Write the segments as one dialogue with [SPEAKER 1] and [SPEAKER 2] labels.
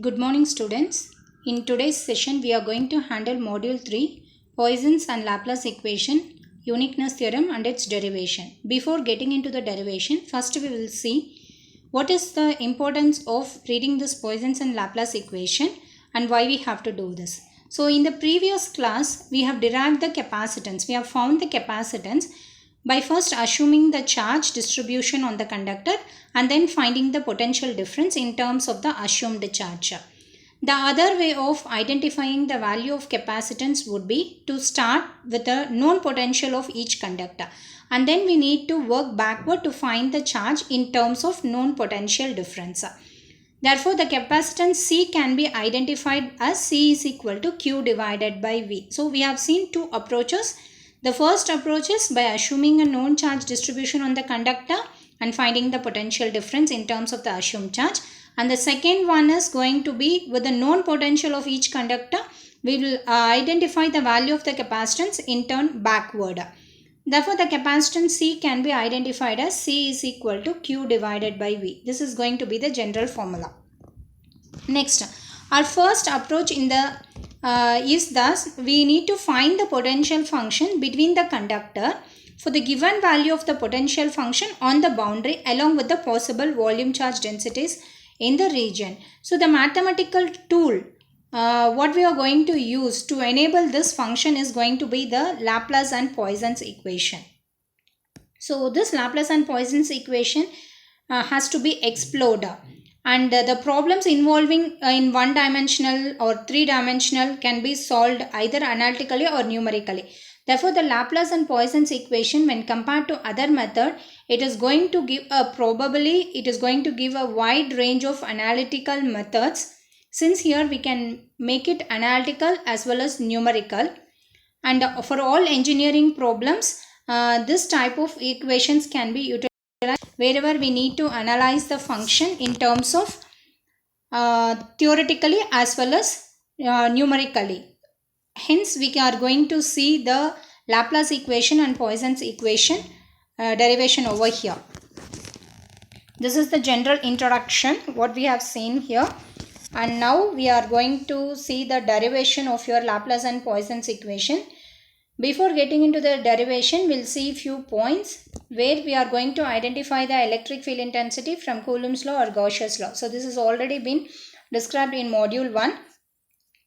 [SPEAKER 1] Good morning students. In today's session we are going to handle module 3 Poisson's and Laplace equation, uniqueness theorem and its derivation. Before getting into the derivation, first we will see what is the importance of reading this Poisson's and Laplace equation and why we have to do this. So in the previous class we have derived the capacitance. We have found the capacitance by first assuming the charge distribution on the conductor and then finding the potential difference in terms of the assumed charge. The other way of identifying the value of capacitance would be to start with the known potential of each conductor, and then we need to work backward to find the charge in terms of known potential difference. Therefore, the capacitance C can be identified as C is equal to Q divided by V. So, we have seen two approaches. The first approach is by assuming a known charge distribution on the conductor and finding the potential difference in terms of the assumed charge. And the second one is going to be with the known potential of each conductor, we will identify the value of the capacitance in turn backward. Therefore, the capacitance C can be identified as C is equal to Q divided by V. This is going to be the general formula. Next, our first approach in the is thus we need to find the potential function between the conductor for the given value of the potential function on the boundary along with the possible volume charge densities in the region. So the mathematical tool what we are going to use to enable this function is going to be the Laplace and Poisson's equation. So this Laplace and Poisson's equation has to be explored. And the problems involving in one-dimensional or three-dimensional can be solved either analytically or numerically. Therefore, the Laplace and Poisson's equation, when compared to other method, it is going to give a wide range of analytical methods. Since here we can make it analytical as well as numerical, and for all engineering problems, this type of equations can be utilized wherever we need to analyze the function in terms of theoretically as well as numerically. Hence, we are going to see the Laplace equation and Poisson's equation derivation over here. This is the general introduction, what we have seen here. And now we are going to see the derivation of your Laplace and Poisson's equation. Before getting into the derivation, we'll see a few points where we are going to identify the electric field intensity from Coulomb's law or Gauss's law. So this has already been described in module 1,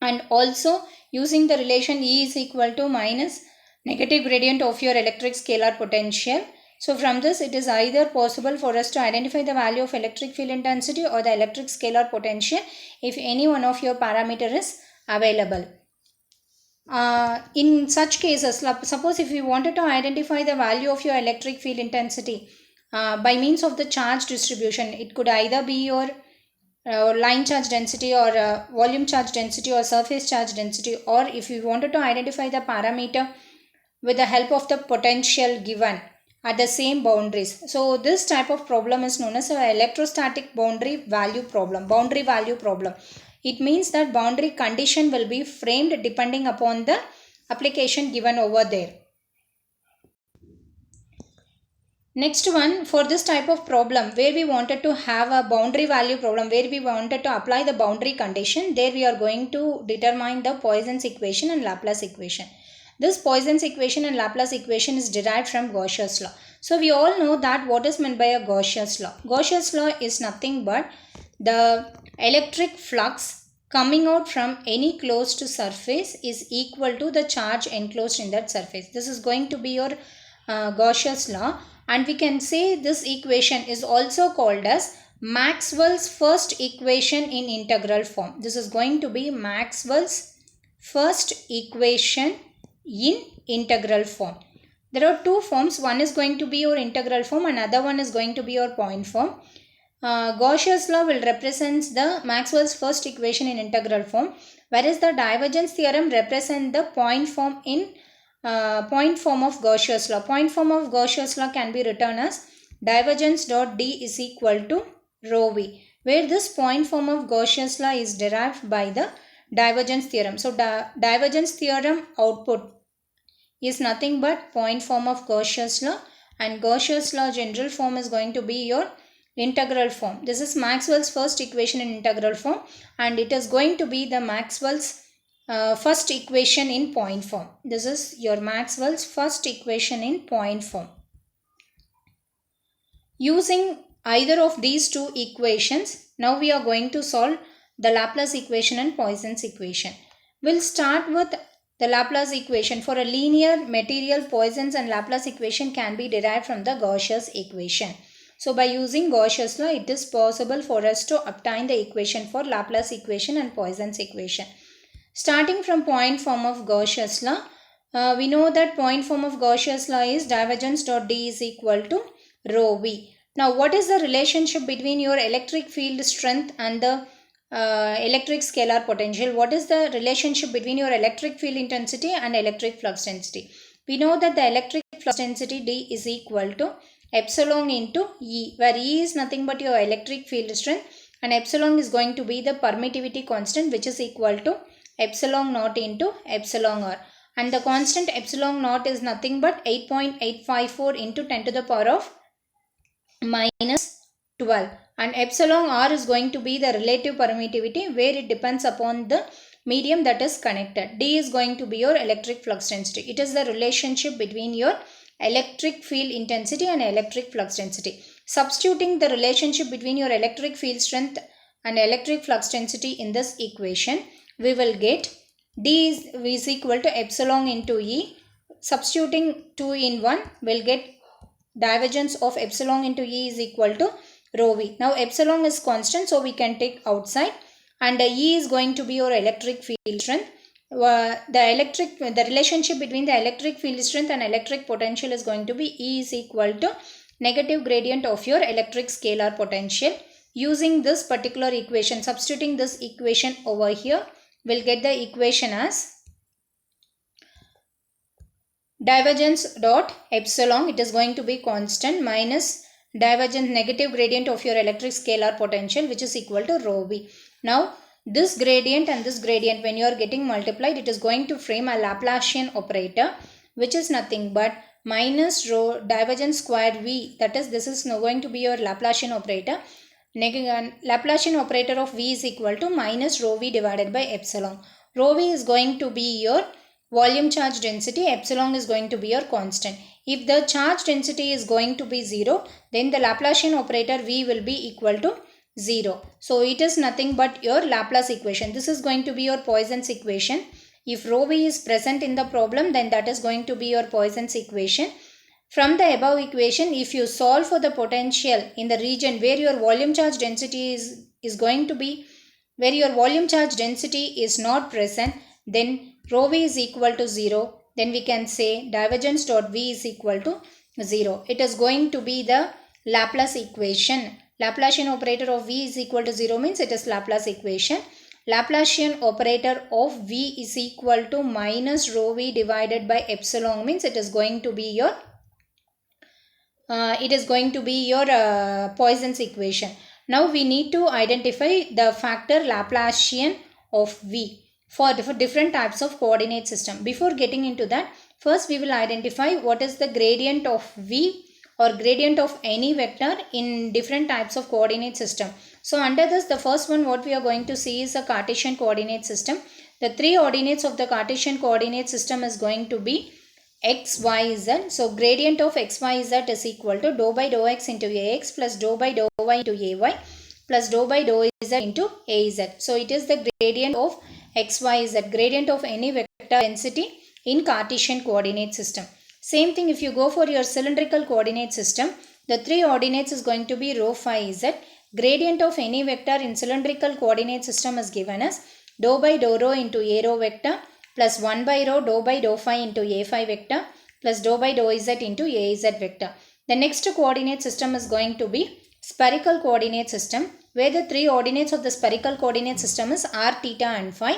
[SPEAKER 1] and also using the relation E is equal to minus negative gradient of your electric scalar potential. So from this, it is either possible for us to identify the value of electric field intensity or the electric scalar potential if any one of your parameter is available. In such cases, suppose if you wanted to identify the value of your electric field intensity by means of the charge distribution, it could either be your line charge density or volume charge density or surface charge density, or if you wanted to identify the parameter with the help of the potential given at the same boundaries. So this type of problem is known as an electrostatic boundary value problem. It means that boundary condition will be framed depending upon the application given over there. Next one, for this type of problem where we wanted to have a boundary value problem, where we wanted to apply the boundary condition, there we are going to determine the Poisson's equation and Laplace equation. This Poisson's equation and Laplace equation is derived from Gauss's law. So we all know that what is meant by a Gauss's law. Gauss's law is nothing but the electric flux coming out from any closed surface is equal to the charge enclosed in that surface. This is going to be your Gauss's law, and we can say this equation is also called as Maxwell's first equation in integral form. This is going to be Maxwell's first equation in integral form. There are two forms. One is going to be your integral form, another one is going to be your point form. Gauss's law will represent the Maxwell's first equation in integral form, whereas the divergence theorem represents the point form in point form of Gauss's law. Point form of Gauss's law can be written as divergence dot D is equal to rho V, where this point form of Gauss's law is derived by the divergence theorem. So divergence theorem output is nothing but point form of Gauss's law, and Gauss's law general form is going to be your integral form. This is Maxwell's first equation in integral form, and it is going to be the Maxwell's first equation in point form. This is your Maxwell's first equation in point form. Using either of these two equations, now we are going to solve the Laplace equation and Poisson's equation. We'll start with the Laplace equation. For a linear material, Poisson's and Laplace equation can be derived from the Gaussian equation. So by using Gaussian law, it is possible for us to obtain the equation for Laplace equation and Poisson's equation. Starting from point form of Gaussian law, we know that point form of Gaussian law is divergence dot D is equal to rho V. Now what is the relationship between your electric field strength and the electric scalar potential? What is the relationship between your electric field intensity and electric flux density? We know that the electric flux density D is equal to epsilon into E, where E is nothing but your electric field strength and epsilon is going to be the permittivity constant, which is equal to epsilon naught into epsilon R. And the constant epsilon naught is nothing but 8.854 into 10 to the power of minus 12. And epsilon R is going to be the relative permittivity, where it depends upon the medium that is connected. D is going to be your electric flux density. It is the relationship between your electric field intensity and electric flux density. Substituting the relationship between your electric field strength and electric flux density in this equation, we will get D is equal to epsilon into E. Substituting 2 in 1, we will get divergence of epsilon into E is equal to rho V. Now epsilon is constant, so we can take outside, and E is going to be your electric field strength. The relationship between the electric field strength and electric potential is going to be E is equal to negative gradient of your electric scalar potential. Using this particular equation, substituting this equation over here, we'll get the equation as divergence dot epsilon, it is going to be constant, minus divergence negative gradient of your electric scalar potential, which is equal to rho V. Now this gradient and this gradient, when you are getting multiplied, it is going to frame a Laplacian operator, which is nothing but minus rho divergence squared V. That is, this is now going to be your Laplacian operator. Laplacian operator of V is equal to minus rho V divided by epsilon. Rho V is going to be your volume charge density, epsilon is going to be your constant. If the charge density is going to be 0, then the Laplacian operator V will be equal to 0. So it is nothing but your Laplace equation. This is going to be your Poisson's equation. If rho V is present in the problem, then that is going to be your Poisson's equation. From the above equation, if you solve for the potential in the region where your volume charge density is going to be, where your volume charge density is not present, then rho V is equal to 0. Then we can say divergence dot V is equal to 0. It is going to be the Laplace equation. Laplacian operator of V is equal to 0 means it is Laplace equation. Laplacian operator of V is equal to minus rho V divided by epsilon means it is going to be your Poisson's equation. Now we need to identify the factor Laplacian of V for different types of coordinate system. Before getting into that, first we will identify what is the gradient of V or gradient of any vector in different types of coordinate system. So under this, the first one what we are going to see is a Cartesian coordinate system. The three ordinates of the Cartesian coordinate system is going to be x, y, z. So gradient of x, y, z is equal to dou by dou x into ax plus dou by dou y into ay plus dou by dou z into az. So it is the gradient of x, y, z, gradient of any vector density in Cartesian coordinate system. Same thing if you go for your cylindrical coordinate system, the three ordinates is going to be rho phi z. Gradient of any vector in cylindrical coordinate system is given as dou by dou rho into a rho vector plus 1 by rho dou by dou phi into a phi vector plus dou by dou z into a z vector. The next coordinate system is going to be spherical coordinate system, where the three ordinates of the spherical coordinate system is r, theta and phi.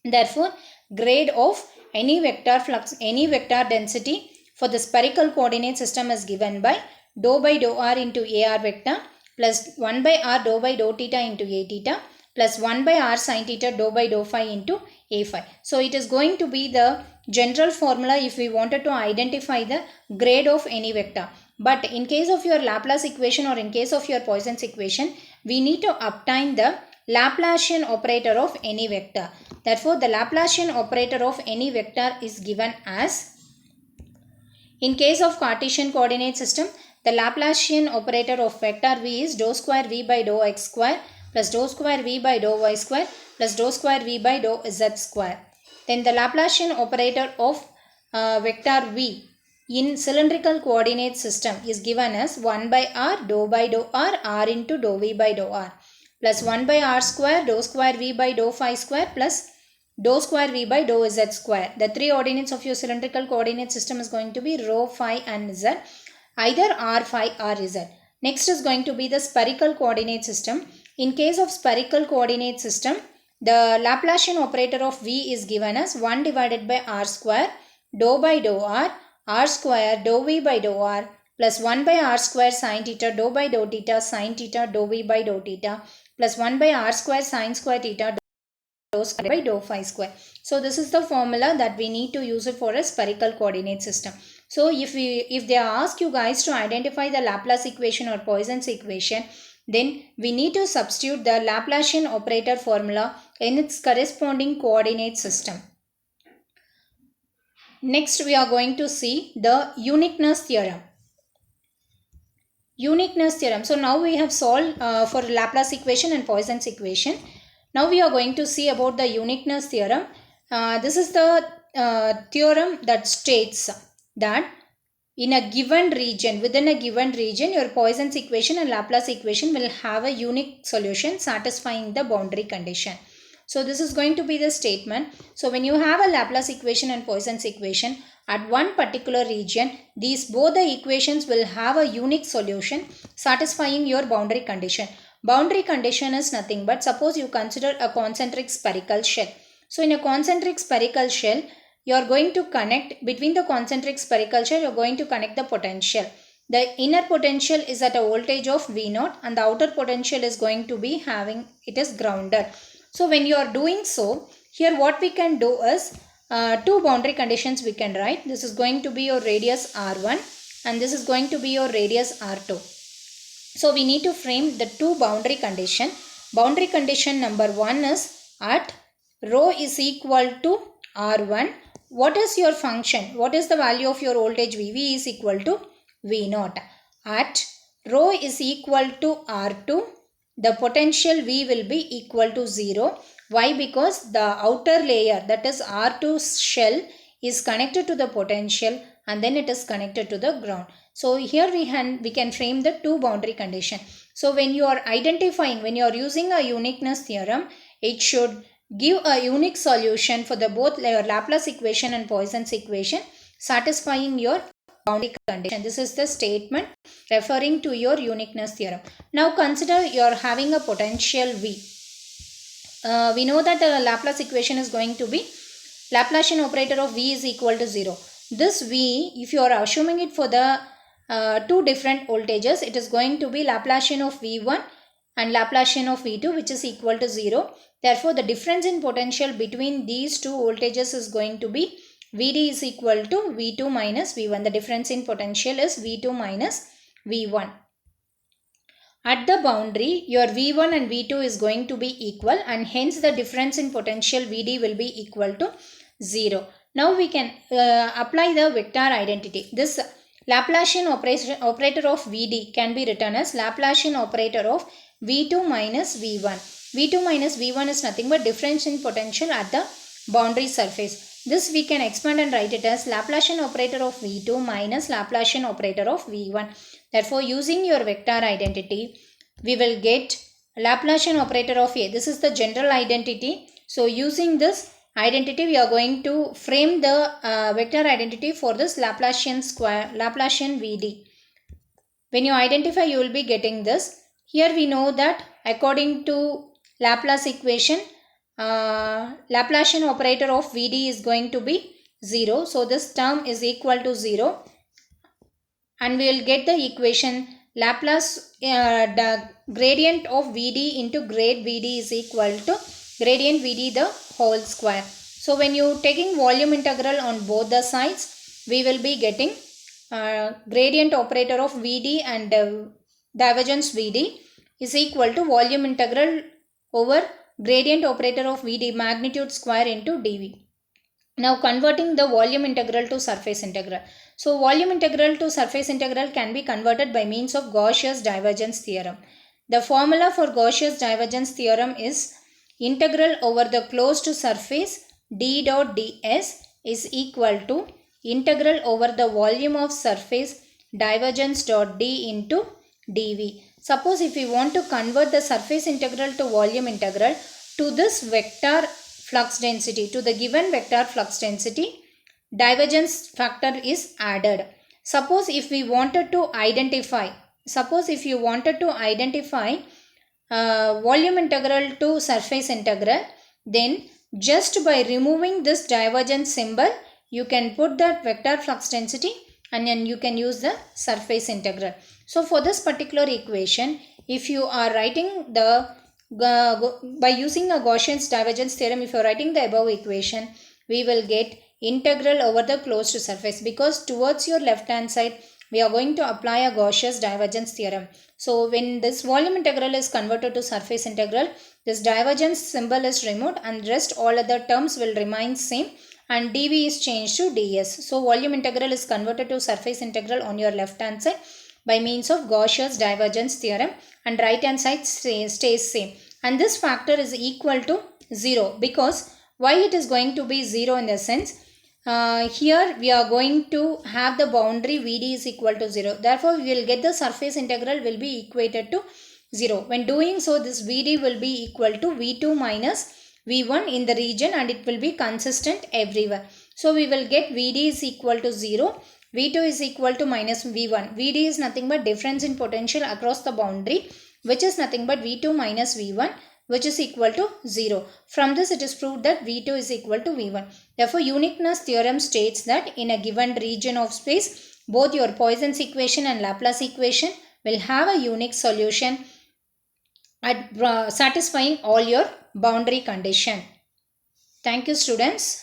[SPEAKER 1] Therefore, grade of any vector flux, any vector density for the spherical coordinate system is given by dou by dou r into ar vector plus 1 by r dou by dou theta into a theta plus 1 by r sin theta dou by dou phi into a phi. So it is going to be the general formula if we wanted to identify the grade of any vector. But in case of your Laplace equation or in case of your Poisson's equation, we need to obtain the Laplacian operator of any vector. Therefore, the Laplacian operator of any vector is given as, in case of Cartesian coordinate system, the Laplacian operator of vector v is dou square v by dou x square plus dou square v by dou y square plus dou square v by dou z square. Then the Laplacian operator of vector v in cylindrical coordinate system is given as 1 by r dou by dou r into dou v by dou r plus 1 by r square dou square v by dou phi square plus dou square v by dou z square. The three ordinates of your cylindrical coordinate system is going to be rho, phi and z, either r, phi or z. Next is going to be the spherical coordinate system. In case of spherical coordinate system, the Laplacian operator of v is given as 1 divided by r square dou by dou r square dou v by dou r plus 1 by r square sin theta dou by dou theta sin theta dou v by dou theta plus 1 by r square sin square theta dou square by dou phi square. So this is the formula that we need to use it for a spherical coordinate system. So if they ask you guys to identify the Laplace equation or Poisson's equation, then we need to substitute the Laplacian operator formula in its corresponding coordinate system. Next we are going to see the uniqueness theorem. Uniqueness theorem. So now we have solved for Laplace equation and Poisson's equation. Now we are going to see about the uniqueness theorem. This is the theorem that states that in a given region, within a given region, your Poisson's equation and Laplace equation will have a unique solution satisfying the boundary condition. So this is going to be the statement. So when you have a Laplace equation and Poisson's equation, at one particular region, both the equations will have a unique solution satisfying your boundary condition. Boundary condition is nothing but, suppose you consider a concentric spherical shell. So in a concentric spherical shell, you are going to connect, between the concentric spherical shell, you are going to connect the potential. The inner potential is at a voltage of V0 and the outer potential is going to be having, it is grounded. So when you are doing so, here what we can do is, two boundary conditions we can write. This is going to be your radius R1 and this is going to be your radius R2. So we need to frame the two boundary condition. Boundary condition number 1 is at rho is equal to R1. What is your function? What is the value of your voltage V? V is equal to V0. At rho is equal to R2, the potential V will be equal to 0. Why? Because the outer layer, that is R2 shell, is connected to the potential and then it is connected to the ground. So here we can frame the two boundary condition. So when you are identifying, when you are using a uniqueness theorem, it should give a unique solution for the both Laplace equation and Poisson's equation satisfying your boundary condition. This is the statement referring to your uniqueness theorem. Now consider you are having a potential V. We know that the Laplace equation is going to be Laplacian operator of V is equal to 0. This V, if you are assuming it for the two different voltages, it is going to be Laplacian of V1 and Laplacian of V2, which is equal to 0. Therefore, the difference in potential between these two voltages is going to be Vd is equal to V2 minus V1. The difference in potential is V2 minus V1. At the boundary, your V1 and V2 is going to be equal and hence the difference in potential Vd will be equal to 0. Now we can apply the vector identity. This Laplacian operator of Vd can be written as Laplacian operator of V2 minus V1. V2 minus V1 is nothing but difference in potential at the boundary surface. This we can expand and write it as Laplacian operator of V2 minus Laplacian operator of V1. Therefore, using your vector identity, we will get Laplacian operator of A. This is the general identity. So, using this identity, we are going to frame the vector identity for this Laplacian Vd. When you identify, you will be getting this. Here we know that according to Laplace equation, Laplacian operator of Vd is going to be 0. So, this term is equal to 0. And we will get the equation Laplace, the gradient of Vd into grade Vd is equal to gradient Vd the whole square. So when you taking volume integral on both the sides, we will be getting gradient operator of Vd and divergence Vd is equal to volume integral over gradient operator of Vd magnitude square into dV. Now converting the volume integral to surface integral. So volume integral to surface integral can be converted by means of Gaussian divergence theorem. The formula for Gaussian divergence theorem is integral over the closed surface d dot ds is equal to integral over the volume of surface divergence dot d into dv. Suppose if we want to convert the surface integral to volume integral to this vector flux density, to the given vector flux density, divergence factor is added. Suppose if we wanted to identify, volume integral to surface integral, then just by removing this divergence symbol, you can put that vector flux density and then you can use the surface integral. So for this particular equation, if you are writing the by using a Gaussian divergence theorem, if you are writing the above equation, we will get integral over the closed surface, because towards your left hand side we are going to apply a Gaussian divergence theorem. So when this volume integral is converted to surface integral, this divergence symbol is removed and rest all other terms will remain same and dv is changed to ds. So volume integral is converted to surface integral on your left hand side by means of Gaussian divergence theorem, and right hand side stays same, and this factor is equal to 0. Because why it is going to be 0 in the sense, here we are going to have the boundary Vd is equal to 0. Therefore, we will get the surface integral will be equated to 0. When doing so, this Vd will be equal to V2 minus V1 in the region and it will be consistent everywhere. So, we will get Vd is equal to 0. V2 is equal to minus V1. Vd is nothing but difference in potential across the boundary, which is nothing but V2 minus V1, which is equal to 0. From this it is proved that V2 is equal to V1. Therefore, uniqueness theorem states that in a given region of space, both your Poisson's equation and Laplace equation will have a unique solution at satisfying all your boundary condition. Thank you, students.